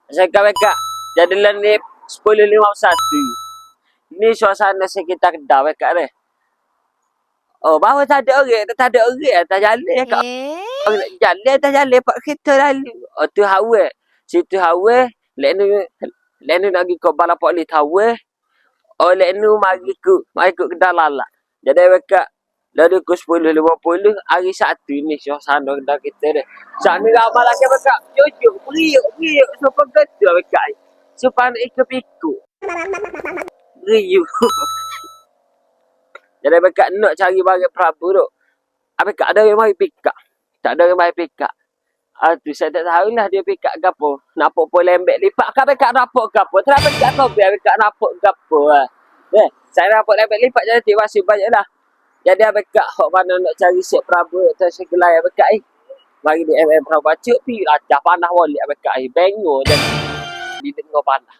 Saya kata jadilah ni 10.51. Ni suasana sekitar Kedah Kak ni. Oh, bawah tak ada orang, tak ada orang atas jalan Kak. Orang nak jalan atas jalan pak kereta lalu. Oh, tu hawa. Situ hawa, lek ni nak pergi ke Balapok Li hawa. Oh, lek ni mari ke Kedah Lalak. Jadi Kak dari ke 10.50 hari Sabtu ni suasana Kedah kita ni. Saat ni ramai lagi Kak. Jujur, periuk sampai Kedah Kak. Supaya nak ikut pikuk. Riuh. Jadi Kak nak cari barang Prabu tu. Apa Kak ada yang mari pikak? Tak ada yang mari pikak. Tu saya tak tahulah dia pikak ke apa. Nampak pun lembek lipat ke Kak nampak ke apa. Kenapa Kak tahu biar Kak nampak ke apa. Saya nampak lembek lipat jadi terima kasih banyak lah. Jadi Kak hok mana nak cari set Prabu atau segelai Kak mari di MM Prabu Cuk pi lah dah panah balik Kak bengok je. Di tengah panah.